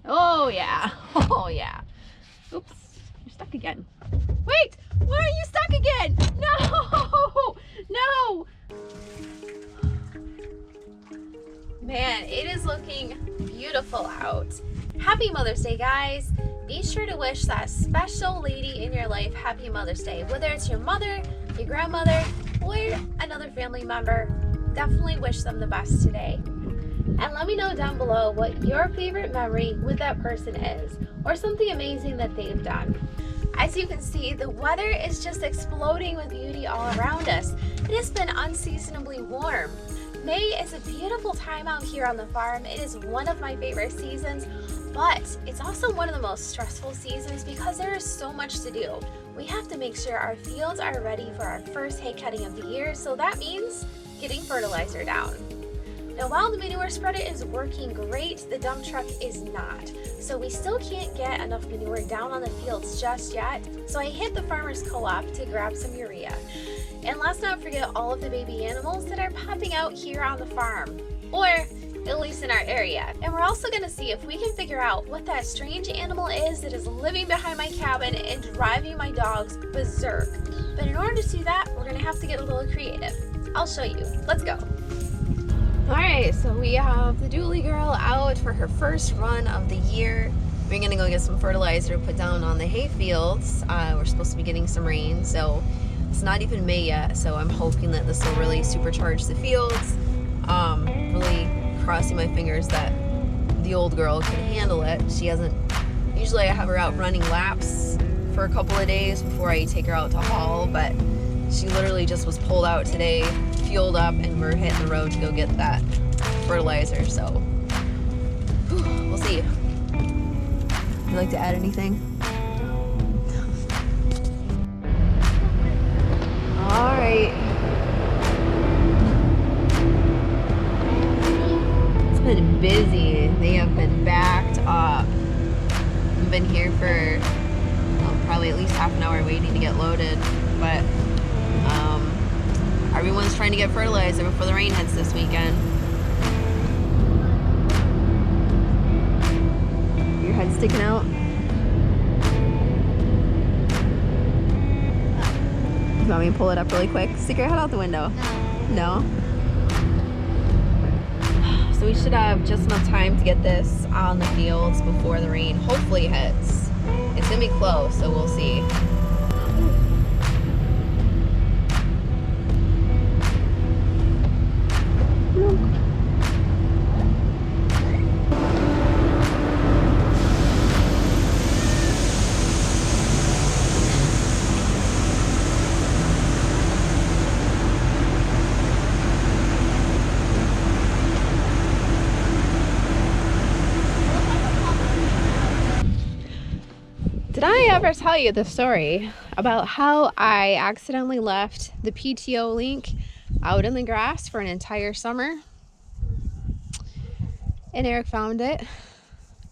Oh yeah. Oh yeah. Oops, you're stuck again. Wait, why are you stuck again? No, no. Man, it is looking beautiful out. Happy Mother's Day, guys. Be sure to wish that special lady in your life happy Mother's Day. Whether it's your mother, your grandmother, or another family member, definitely wish them the best today. And let me know down below what your favorite memory with that person is, or something amazing that they've done. As you can see, the weather is just exploding with beauty all around us. It has been unseasonably warm. May is a beautiful time out here on the farm. It is one of my favorite seasons, but it's also one of the most stressful seasons because there is so much to do. We have to make sure our fields are ready for our first hay cutting of the year, so that means getting fertilizer down. Now, while the manure spreader is working great, the dump truck is not. So we still can't get enough manure down on the fields just yet. So I hit the farmer's co-op to grab some urea. And let's not forget all of the baby animals that are popping out here on the farm, or at least in our area. And we're also gonna see if we can figure out what that strange animal is that is living behind my cabin and driving my dogs berserk. But in order to do that, we're gonna have to get a little creative. I'll show you. Let's go. All right, so we have the Dooley girl out for her first run of the year. We're gonna go get some fertilizer to put down on the hay fields. We're supposed to be getting some rain, so it's not even May yet, so I'm hoping that this will really supercharge the fields. Really crossing my fingers that the old girl can handle it. She hasn't, usually I have her out running laps for a couple of days before I take her out to haul, but she literally just was pulled out today, fueled up, and we're hitting the road to go get that fertilizer, so we'll see. Would you like to add anything? All right. It's been busy. They have been backed up. We've been here for probably at least half an hour waiting to get loaded, but everyone's trying to get fertilizer before the rain hits this weekend. Your head's sticking out? You want me to pull it up really quick? Stick your head out the window. No? So we should have just enough time to get this on the fields before the rain hopefully hits. It's gonna be close, so we'll see. Did I ever tell you the story about how I accidentally left the PTO link out in the grass for an entire summer? And Eric found it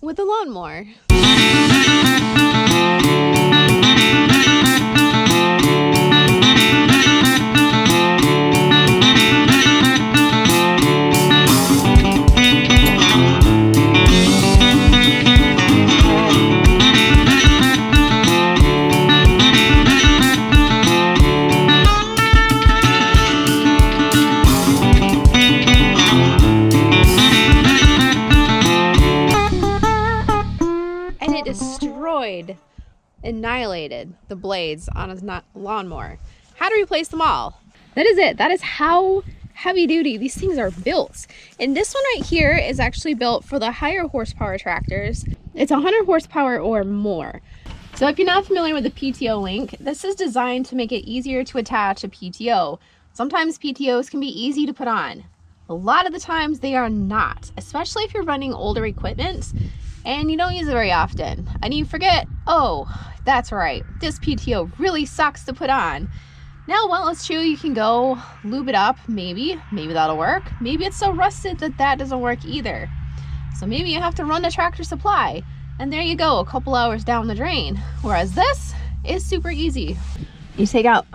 with the lawnmower. Annihilated the blades on a lawnmower. Had to replace them all. That is it. That is how heavy duty these things are built. And this one right here is actually built for the higher horsepower tractors. It's 100 horsepower or more. So if you're not familiar with the PTO link, this is designed to make it easier to attach a PTO. Sometimes PTOs can be easy to put on. A lot of the times they are not, especially if you're running older equipment and you don't use it very often, and you forget, oh, that's right, this PTO really sucks to put on. Now, while it's true, you can go lube it up, maybe that'll work. Maybe it's so rusted that that doesn't work either. So maybe you have to run to Tractor Supply, and there you go, a couple hours down the drain. Whereas this is super easy. You take out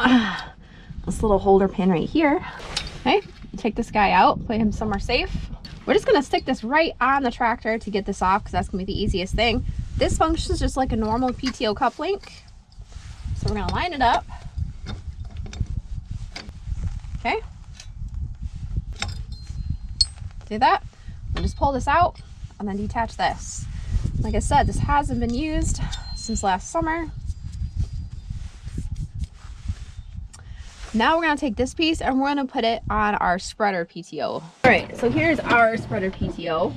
this little holder pin right here. Okay, you take this guy out, put him somewhere safe. We're just gonna stick this right on the tractor to get this off because that's gonna be the easiest thing. This functions just like a normal PTO cup link. So we're gonna line it up. Okay. See that? We'll just pull this out and then detach this. Like I said, this hasn't been used since last summer. Now we're gonna take this piece and we're gonna put it on our spreader PTO. All right, so here's our spreader PTO.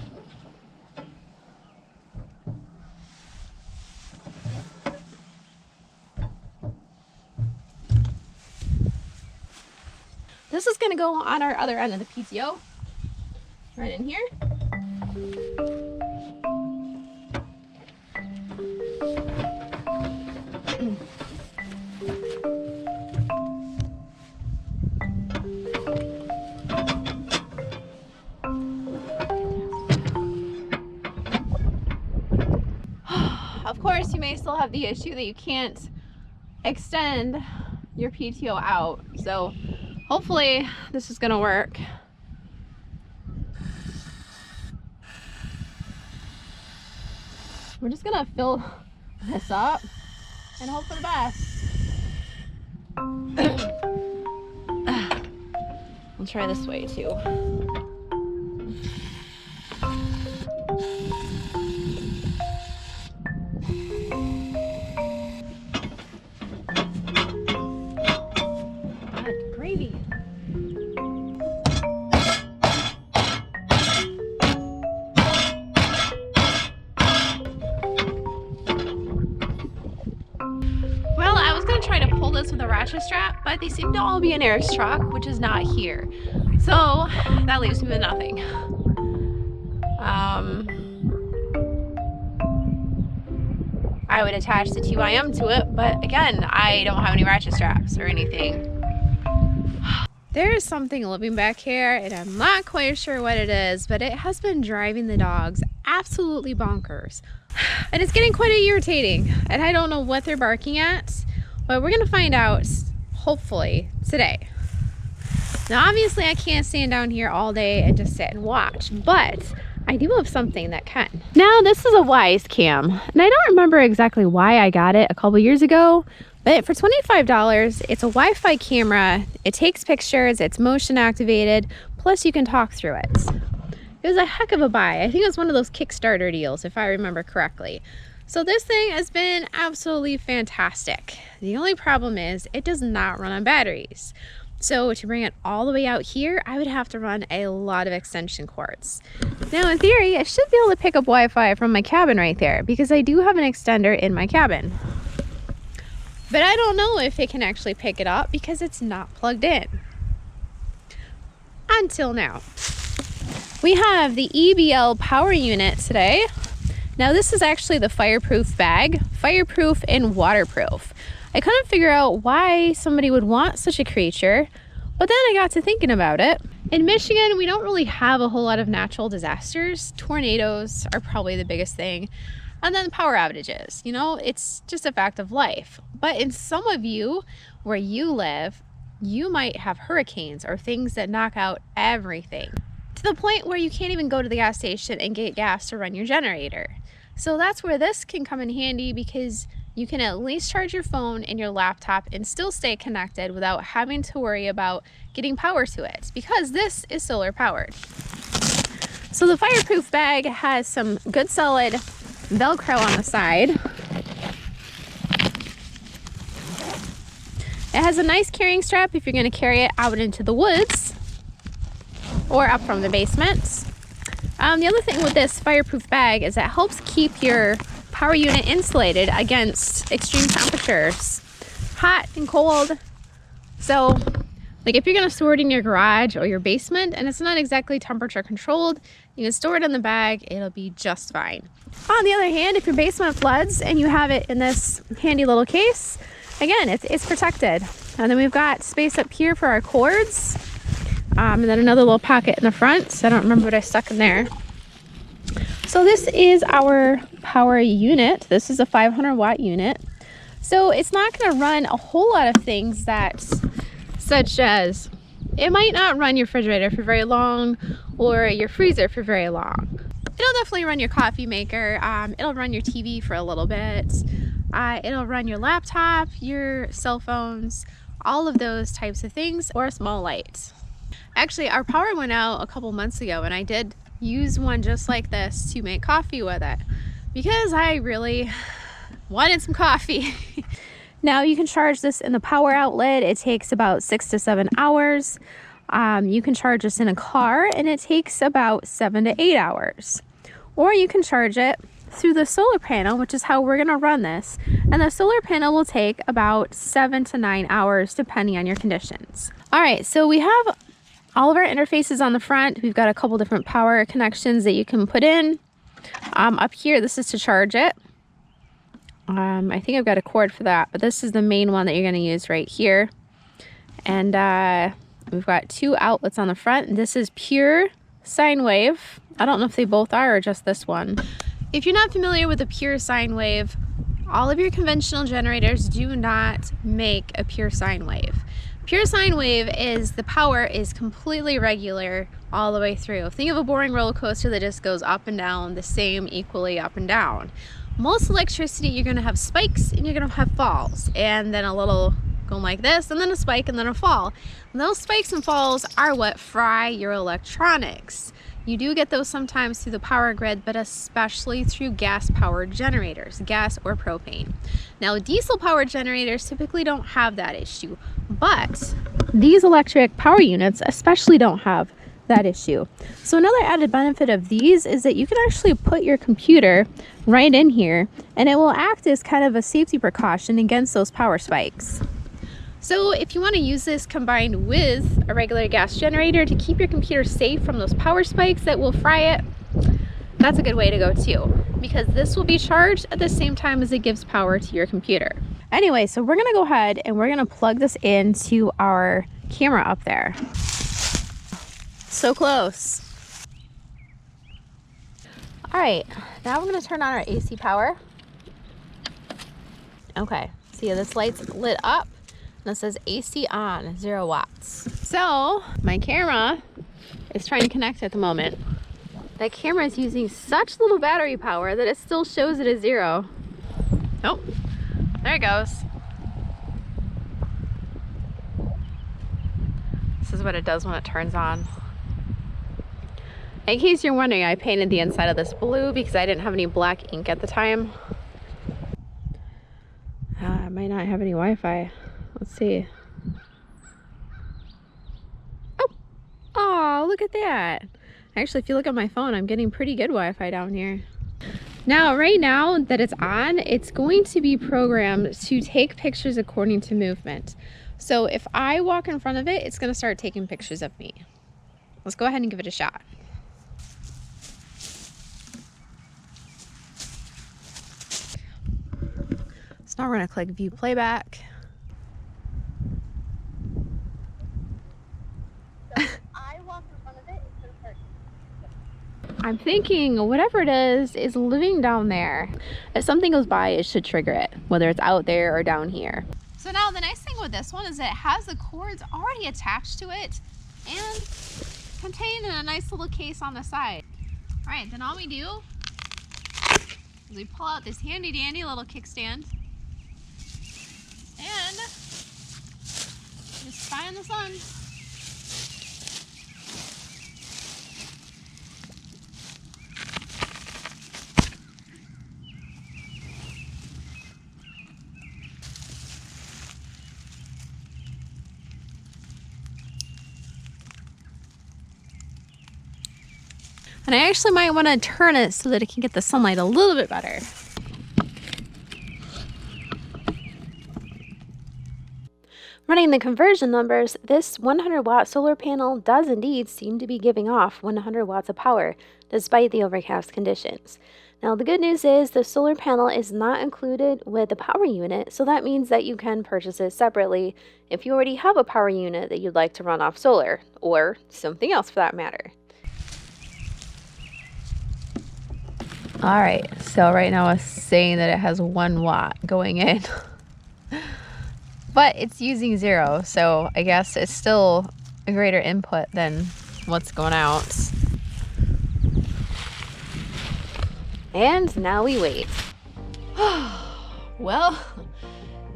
This is gonna go on our other end of the PTO, right in here. Of course, you may still have the issue that you can't extend your PTO out. So hopefully this is gonna work. We're just gonna fill this up and hope for the best. I'll try this way too. Gravy. Well, I was gonna try to pull this with a ratchet strap, but they seem to all be in Eric's truck, which is not here. So that leaves me with nothing. I would attach the 2IM to it, but again, I don't have any ratchet straps or anything. There is something living back here, and I'm not quite sure what it is, but it has been driving the dogs absolutely bonkers. And it's getting quite irritating, and I don't know what they're barking at, but we're gonna find out, hopefully, today. Now, obviously, I can't stand down here all day and just sit and watch, but I do have something that can. Now, this is a WYZE cam, and I don't remember exactly why I got it a couple years ago, but for $25, it's a Wi-Fi camera. It takes pictures, it's motion activated, plus you can talk through it. It was a heck of a buy. I think it was one of those Kickstarter deals, if I remember correctly. So this thing has been absolutely fantastic. The only problem is it does not run on batteries. So to bring it all the way out here, I would have to run a lot of extension cords. Now in theory, I should be able to pick up Wi-Fi from my cabin right there because I do have an extender in my cabin. But I don't know if it can actually pick it up because it's not plugged in. Until now. We have the EBL Power Unit today. Now this is actually the fireproof bag, fireproof and waterproof. I couldn't figure out why somebody would want such a creature, but then I got to thinking about it. In Michigan, we don't really have a whole lot of natural disasters. Tornadoes are probably the biggest thing. And then power outages, you know, it's just a fact of life. But in some of you, where you live, you might have hurricanes or things that knock out everything. To the point where you can't even go to the gas station and get gas to run your generator. So that's where this can come in handy because you can at least charge your phone and your laptop and still stay connected without having to worry about getting power to it because this is solar powered. So the fireproof bag has some good solid Velcro on the side. It has a nice carrying strap if you're going to carry it out into the woods or up from the basement. The other thing with this fireproof bag is it helps keep your power unit insulated against extreme temperatures, hot and cold. So like if you're going to store it in your garage or your basement and it's not exactly temperature controlled, you can store it in the bag, it'll be just fine. On the other hand, if your basement floods and you have it in this handy little case, again, it's protected. And then we've got space up here for our cords, and then another little pocket in the front. I don't remember what I stuck in there. So this is our power unit. This is a 500 watt unit. So it's not going to run a whole lot of things that, such as it might not run your refrigerator for very long or your freezer for very long. It'll definitely run your coffee maker. It'll run your TV for a little bit. It'll run your laptop, your cell phones, all of those types of things, or a small light. Actually, our power went out a couple months ago and I did use one just like this to make coffee with it because I really wanted some coffee. Now you can charge this in the power outlet. It takes about 6 to 7 hours. You can charge this in a car and it takes about 7 to 8 hours. Or you can charge it through the solar panel, which is how we're gonna run this. And the solar panel will take about 7 to 9 hours depending on your conditions. All right, so we have all of our interfaces on the front. We've got a couple different power connections that you can put in. Up here, this is to charge it. I think I've got a cord for that, but this is the main one that you're gonna use right here. And we've got 2 outlets on the front. And this is pure sine wave. I don't know if they both are or just this one. If you're not familiar with a pure sine wave, all of your conventional generators do not make a pure sine wave. Pure sine wave is the power is completely regular all the way through. Think of a boring roller coaster that just goes up and down the same equally up and down. Most electricity, you're going to have spikes and you're going to have falls, and then a little going like this, and then a spike and then a fall. And those spikes and falls are what fry your electronics. You do get those sometimes through the power grid, but especially through gas-powered generators, gas or propane. Now, diesel-powered generators typically don't have that issue, but these electric power units especially don't have that issue. So another added benefit of these is that you can actually put your computer right in here, and it will act as kind of a safety precaution against those power spikes. So if you want to use this combined with a regular gas generator to keep your computer safe from those power spikes that will fry it, that's a good way to go too, because this will be charged at the same time as it gives power to your computer. Anyway, so we're gonna go ahead and we're gonna plug this into our camera up there. So close. All right, now we're gonna turn on our AC power. Okay, see this light's lit up. And it says AC on, 0 watts. So my camera is trying to connect at the moment. That camera is using such little battery power that it still shows it as 0. Oh, there it goes. This is what it does when it turns on. In case you're wondering, I painted the inside of this blue because I didn't have any black ink at the time. I might not have any Wi-Fi. Let's see. Oh, look at that. Actually, if you look at my phone, I'm getting pretty good Wi-Fi down here. Now, right now that it's on, it's going to be programmed to take pictures according to movement. So if I walk in front of it, it's going to start taking pictures of me. Let's go ahead and give it a shot. So now we're going to click view playback. I'm thinking whatever it is living down there. If something goes by, it should trigger it, whether it's out there or down here. So now the nice thing with this one is that it has the cords already attached to it and contained in a nice little case on the side. All right, then all we do is we pull out this handy dandy little kickstand and just spy in the sun. And I actually might want to turn it so that it can get the sunlight a little bit better. Running the conversion numbers, this 100 watt solar panel does indeed seem to be giving off 100 watts of power despite the overcast conditions. Now the good news is the solar panel is not included with the power unit, so that means that you can purchase it separately if you already have a power unit that you'd like to run off solar, or something else for that matter. All right, so right now it's saying that it has 1 watt going in, but it's using 0. So I guess it's still a greater input than what's going out. And now we wait. Well,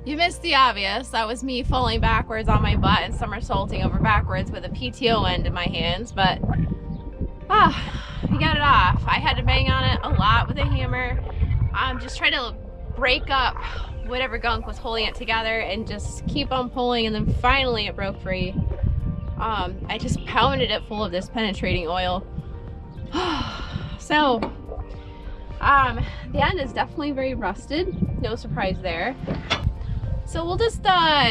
you missed the obvious. That was me falling backwards on my butt and somersaulting over backwards with a PTO end in my hands, but we got it off. I had to bang on it a lot with a hammer. Just try to break up whatever gunk was holding it together and just keep on pulling, and then finally it broke free. I just pounded it full of this penetrating oil. So, the end is definitely very rusted. No surprise there. So we'll just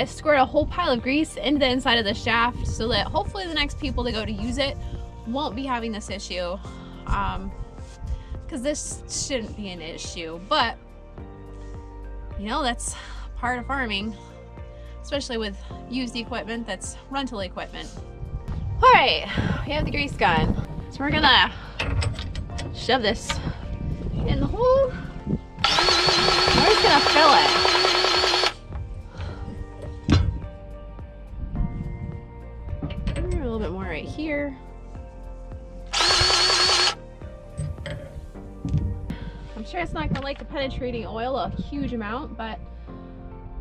squirt a whole pile of grease into the inside of the shaft so that hopefully the next people that go to use it won't be having this issue. Because this shouldn't be an issue, but you know, that's part of farming, especially with used equipment that's rental equipment. All right, we have the grease gun. So we're gonna shove this in the hole. We're just gonna fill it. A little bit more right here. I'm sure it's not gonna like the penetrating oil a huge amount, but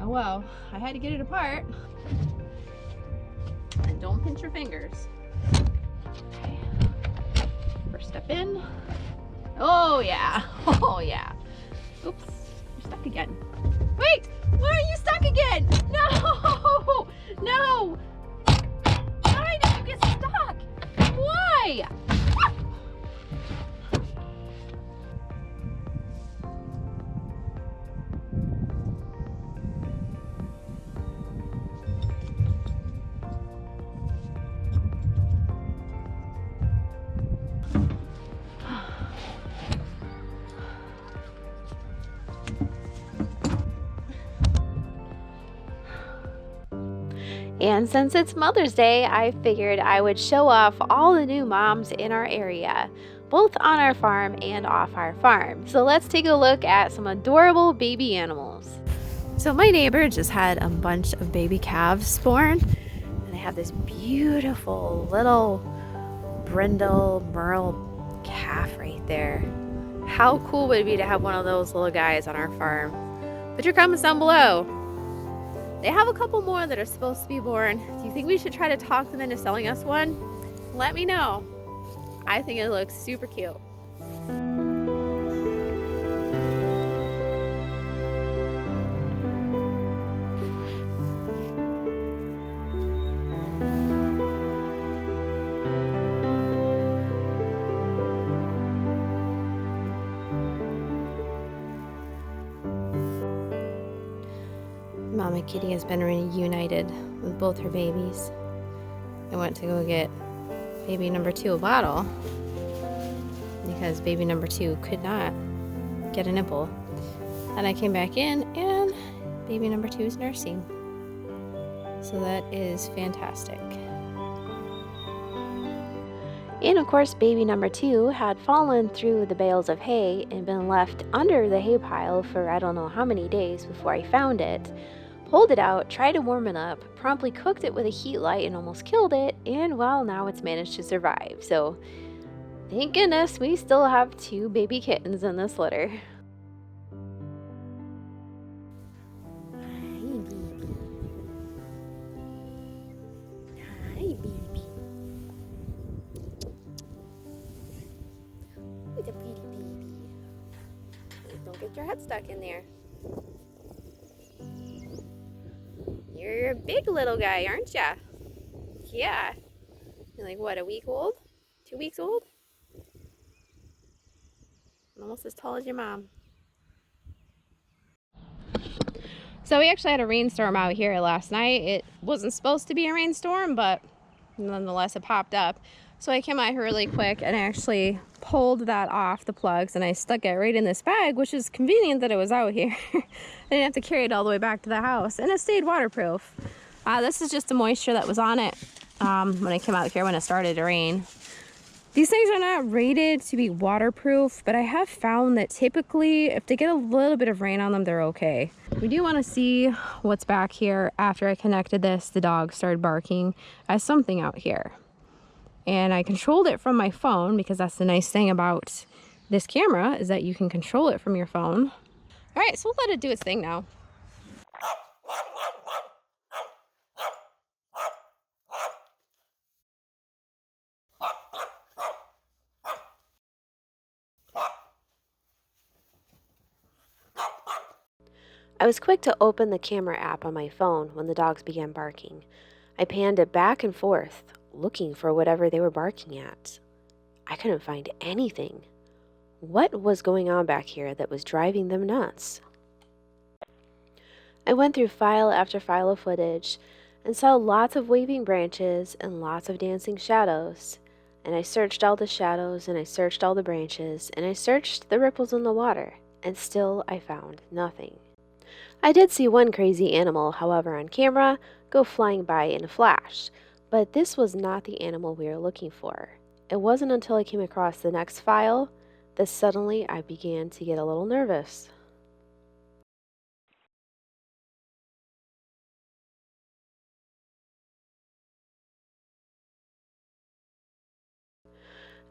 oh well, I had to get it apart. And don't pinch your fingers. Okay. First step in. Oh yeah, oh yeah. Oops, you're stuck again. Wait, why are you stuck again? No, no. Why did you get stuck? Why? And since it's Mother's Day, I figured I would show off all the new moms in our area, both on our farm and off our farm. So let's take a look at some adorable baby animals. So my neighbor just had a bunch of baby calves born, and I have this beautiful little brindle merle calf right there. How cool would it be to have one of those little guys on our farm? Put your comments down below. They have a couple more that are supposed to be born. Do you think we should try to talk them into selling us one? Let me know. I think it looks super cute. Mama Kitty has been reunited with both her babies. I went to go get baby number 2 a bottle because baby number 2 could not get a nipple. And I came back in and baby number 2 is nursing. So that is fantastic. And of course, baby number 2 had fallen through the bales of hay and been left under the hay pile for I don't know how many days before I found it. Pulled it out, tried to warm it up, promptly cooked it with a heat light and almost killed it, and well, now it's managed to survive. So thank goodness we still have 2 baby kittens in this litter. Hi, baby. Hi, baby. Who's a pretty baby? Don't get your head stuck in there. You're a big little guy, aren't ya? Yeah. You're like, what, a week old? 2 weeks old? Almost as tall as your mom. So we actually had a rainstorm out here last night. It wasn't supposed to be a rainstorm, but nonetheless it popped up. So I came out here really quick and actually pulled that off the plugs, and I stuck it right in this bag, which is convenient that it was out here. I didn't have to carry it all the way back to the house, and it stayed waterproof. This is just the moisture that was on it when I came out here when it started to rain. These things are not rated to be waterproof, but I have found that typically if they get a little bit of rain on them, they're okay. We do want to see what's back here. After I connected this, the dog started barking at something out here. And I controlled it from my phone, because that's the nice thing about this camera, is that you can control it from your phone. All right, so we'll let it do its thing now. I was quick to open the camera app on my phone when the dogs began barking. I panned it back and forth, looking for whatever they were barking at. I couldn't find anything. What was going on back here that was driving them nuts? I went through file after file of footage and saw lots of waving branches and lots of dancing shadows. And I searched all the shadows, and I searched all the branches, and I searched the ripples in the water, and still I found nothing. I did see one crazy animal, however, on camera go flying by in a flash, but this was not the animal we were looking for. It wasn't until I came across the next file that suddenly I began to get a little nervous.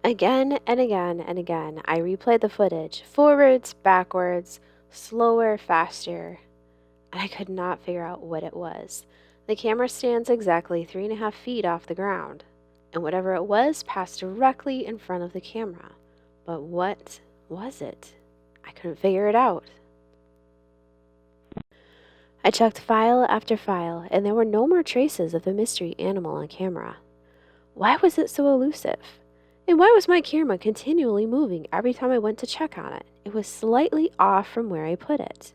Again and again and again, I replayed the footage, forwards, backwards, slower, faster, and I could not figure out what it was. The camera stands exactly 3.5 feet off the ground, and whatever it was passed directly in front of the camera. But what was it? I couldn't figure it out. I checked file after file, and there were no more traces of the mystery animal on camera. Why was it so elusive? And why was my camera continually moving every time I went to check on it? It was slightly off from where I put it.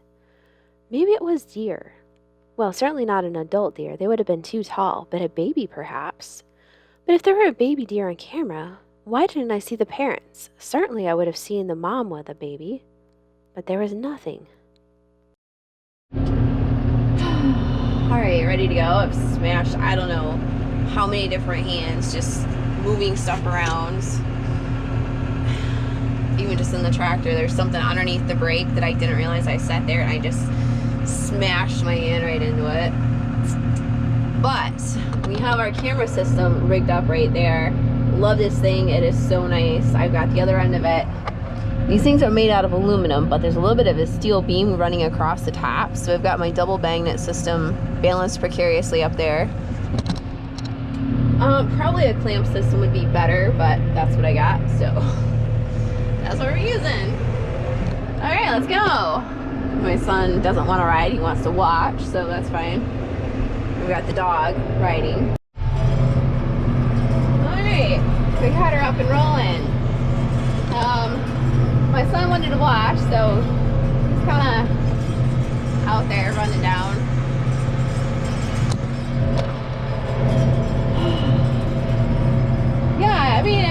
Maybe it was deer. Well, certainly not an adult deer. They would have been too tall, but a baby perhaps. But if there were a baby deer on camera, why didn't I see the parents? Certainly I would have seen the mom with a baby, but there was nothing. All right, ready to go. I've smashed, I don't know how many different hands, just moving stuff around. Even just in the tractor, there's something underneath the brake that I didn't realize I sat there, and I just smashed my hand right into it. But we have our camera system rigged up right there. Love this thing. It is so nice. I've got the other end of it. These things are made out of aluminum, but there's a little bit of a steel beam running across the top. So I've got my double magnet system balanced precariously up there. Probably a clamp system would be better, but that's what I got, so that's what we're using. All right, let's go. My son doesn't want to ride, he wants to watch, so that's fine. We got the dog riding. All right, we got her up and rolling. My son wanted to watch, so he's kind of out there running down. Yeah, I mean,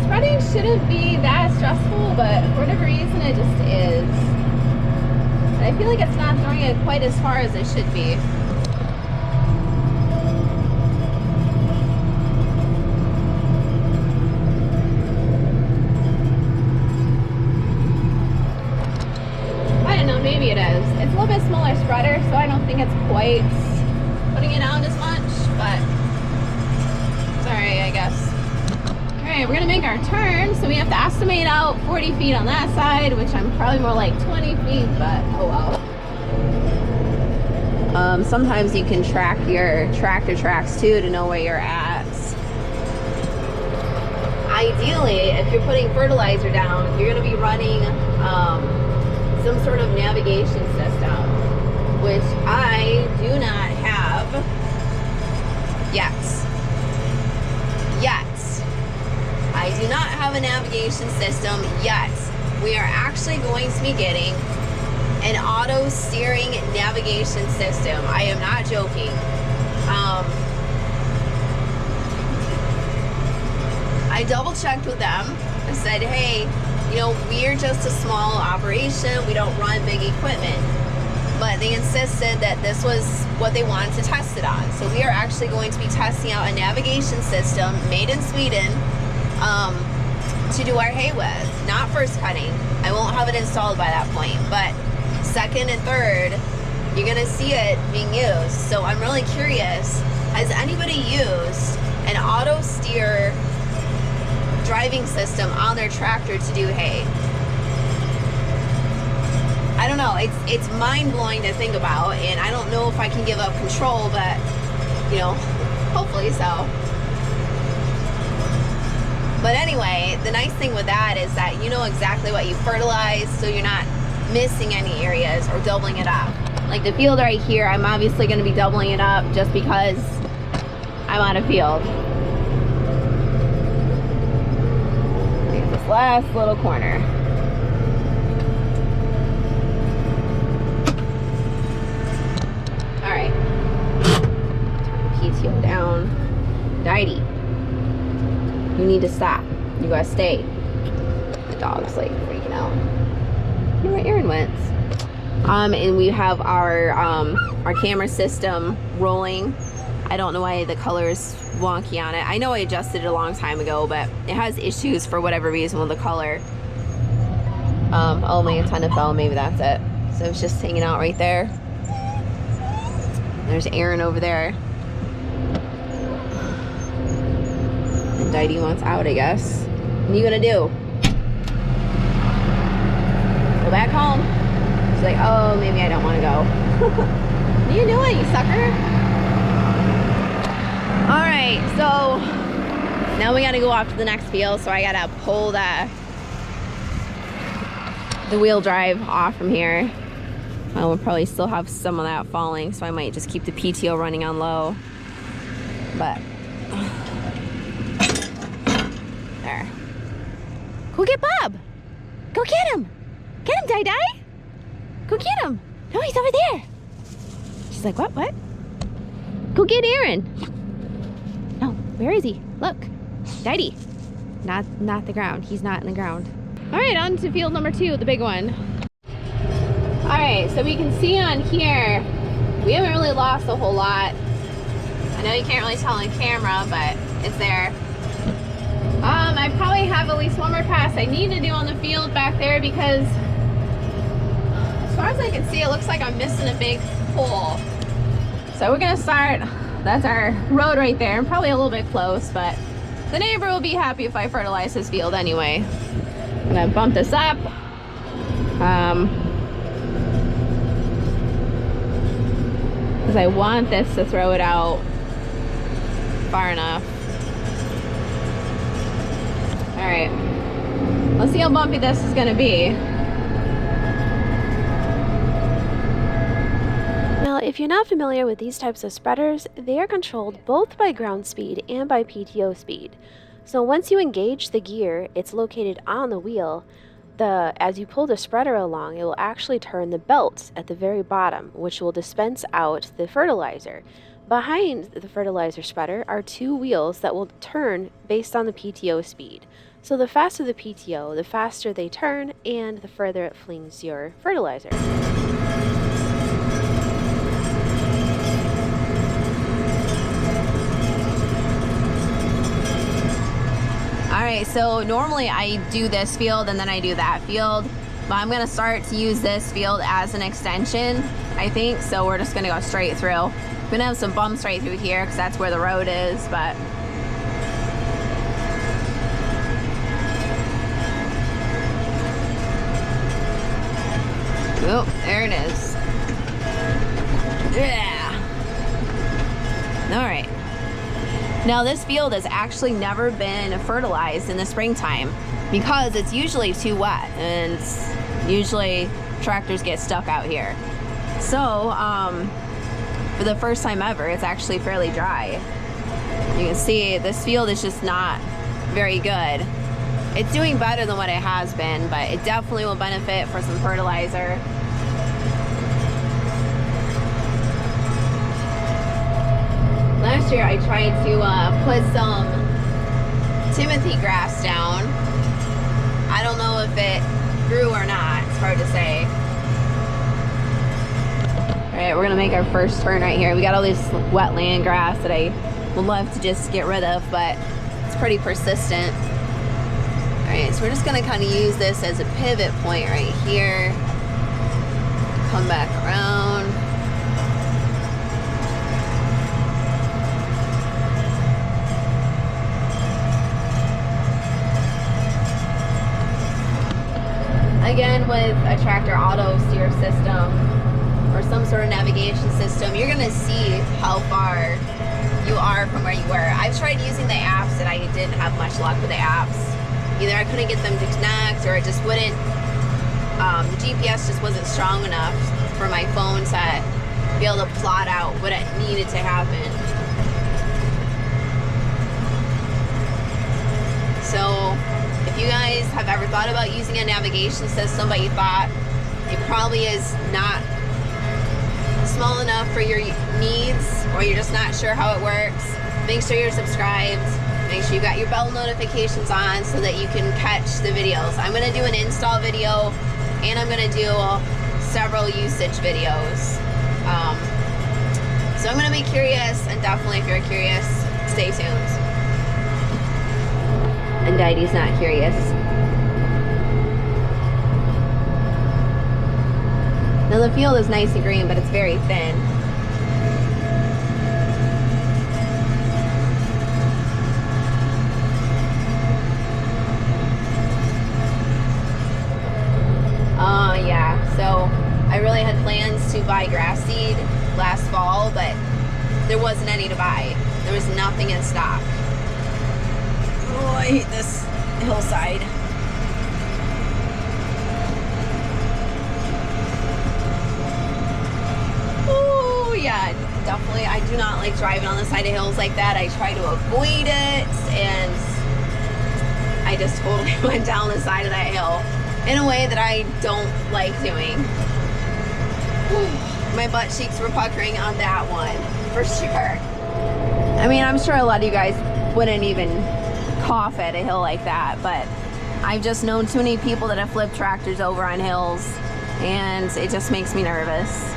spreading shouldn't be that stressful, but for whatever reason it just is. And I feel like it's not throwing it quite as far as it should be. I don't know, maybe it is. It's a little bit smaller spreader, so I don't think it's quite putting it out as much, but it's alright, I guess. Alright, we're gonna make our turn, so we have to estimate out 40 feet on that side, which I'm probably more like 20 feet, but oh well. Sometimes you can track your tractor tracks too to know where you're at. Ideally, if you're putting fertilizer down, you're gonna be running some sort of navigation system, which I do not have yet. I do not have a navigation system yet. We are actually going to be getting an auto steering navigation system. I am not joking. I double checked with them. I said, hey, you know, we're just a small operation. We don't run big equipment. But they insisted that this was what they wanted to test it on. So we are actually going to be testing out a navigation system made in Sweden to do our hay with. Not first cutting. I won't have it installed by that point, but second and third, you're gonna see it being used. So I'm really curious, has anybody used an auto steer driving system on their tractor to do hay? I don't know, it's mind-blowing to think about, and I don't know if I can give up control, but you know, hopefully so. But anyway, the nice thing with that is that you know exactly what you fertilize, so you're not missing any areas or doubling it up. Like the field right here, I'm obviously going to be doubling it up just because I'm on a field. This last little corner. All right. Turn the PTO down. Diety. You need to stop. You gotta stay. The dog's like freaking out. I wonder where Aaron went. And we have our camera system rolling. I don't know why the color is wonky on it. I know I adjusted it a long time ago, but it has issues for whatever reason with the color. Oh, my antenna fell. Maybe that's it. So it's just hanging out right there. There's Aaron over there. And Diety wants out, I guess. What are you gonna do? Go back home? She's like, oh, maybe I don't want to go. What are you doing, you sucker? All right, so now we gotta go off to the next field. So I gotta pull the wheel drive off from here. We'll probably still have some of that falling, so I might just keep the PTO running on low. But there. Go get Bob. Go get him. Get him, Di-Di. Go get him. No, he's over there. She's like, what? Go get Aaron. No, where is he? Look. Diety. Not the ground. He's not in the ground. All right, on to field number 2, the big one. All right, so we can see on here, we haven't really lost a whole lot. I know you can't really tell on camera, but it's there. I probably have at least one more pass I need to do on the field back there because as far as I can see, it looks like I'm missing a big hole. So we're gonna start, that's our road right there. I'm probably a little bit close, but the neighbor will be happy if I fertilize his field anyway. I'm gonna bump this up. Because I want this to throw it out far enough. All right, let's see how bumpy this is gonna be. Now, if you're not familiar with these types of spreaders, they are controlled both by ground speed and by PTO speed. So once you engage the gear, it's located on the wheel. As you pull the spreader along, it will actually turn the belts at the very bottom, which will dispense out the fertilizer. Behind the fertilizer spreader are 2 wheels that will turn based on the PTO speed. So the faster the PTO, the faster they turn, and the further it flings your fertilizer. All right, so normally I do this field and then I do that field, but I'm gonna start to use this field as an extension, I think. So we're just gonna go straight through. I'm gonna have some bumps right through here because that's where the road is, but oh, there it is. Yeah. All right. Now this field has actually never been fertilized in the springtime because it's usually too wet and usually tractors get stuck out here. So for the first time ever, it's actually fairly dry. You can see this field is just not very good. It's doing better than what it has been, but it definitely will benefit for some fertilizer. Last year I tried to put some Timothy grass down. I don't know if it grew or not. It's hard to say. All right, we're gonna make our first turn right here. We got all this wetland grass that I would love to just get rid of, but it's pretty persistent. Alright, so we're just going to kind of use this as a pivot point right here. Come back around. Again, with a tractor auto steer system or some sort of navigation system, you're going to see how far you are from where you were. I've tried using the apps and I didn't have much luck with the apps. Either I couldn't get them to connect or it just wouldn't, the GPS just wasn't strong enough for my phone to be able to plot out what it needed to happen. So if you guys have ever thought about using a navigation system but you thought it probably is not small enough for your needs, or you're just not sure how it works, make sure you're subscribed. Make sure you got your bell notifications on so that you can catch the videos. I'm going to do an install video and I'm going to do several usage videos. So I'm going to be curious, and definitely if you're curious, stay tuned. And Daddy's not curious. Now the field is nice and green, but it's very thin. Yeah, so I really had plans to buy grass seed last fall, but there wasn't any to buy. There was nothing in stock. Oh, I hate this hillside. Oh, yeah, definitely. I do not like driving on the side of hills like that. I try to avoid it, and I just totally went down the side of that hill in a way that I don't like doing. My butt cheeks were puckering on that one, for sure. I mean, I'm sure a lot of you guys wouldn't even cough at a hill like that, but I've just known too many people that have flipped tractors over on hills, and it just makes me nervous.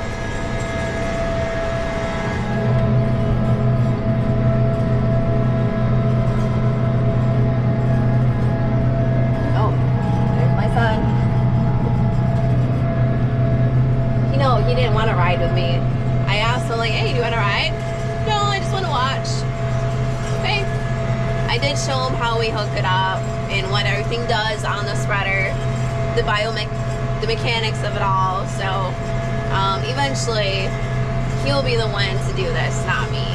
He didn't want to ride with me. I asked him, like, hey, do you want to ride? No, I just want to watch. Okay. I did show him how we hook it up and what everything does on the spreader, the mechanics of it all. So eventually he'll be the one to do this, not me.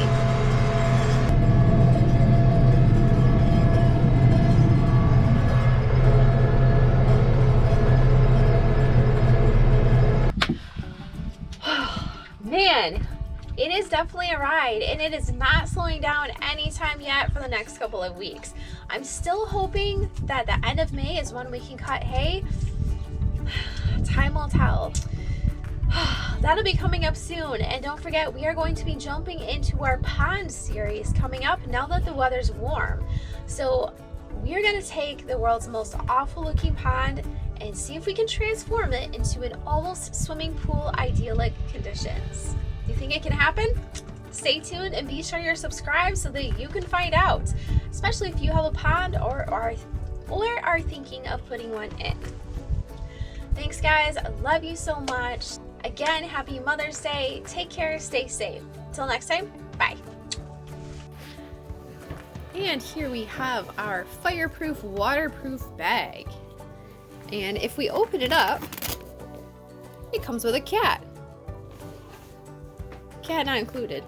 Man, it is definitely a ride, and it is not slowing down anytime yet for the next couple of weeks. I'm still hoping that the end of May is when we can cut hay. Time will tell. That'll be coming up soon, and don't forget, we are going to be jumping into our pond series coming up now that the weather's warm. So we're going to take the world's most awful looking pond and see if we can transform it into an almost swimming pool idyllic conditions. Do you think it can happen? Stay tuned and be sure you're subscribed so that you can find out, especially if you have a pond or are thinking of putting one in. Thanks guys, I love you so much. Again, happy Mother's Day. Take care, stay safe. Till next time, bye. And here we have our fireproof, waterproof bag. And if we open it up, it comes with a cat. Cat not included.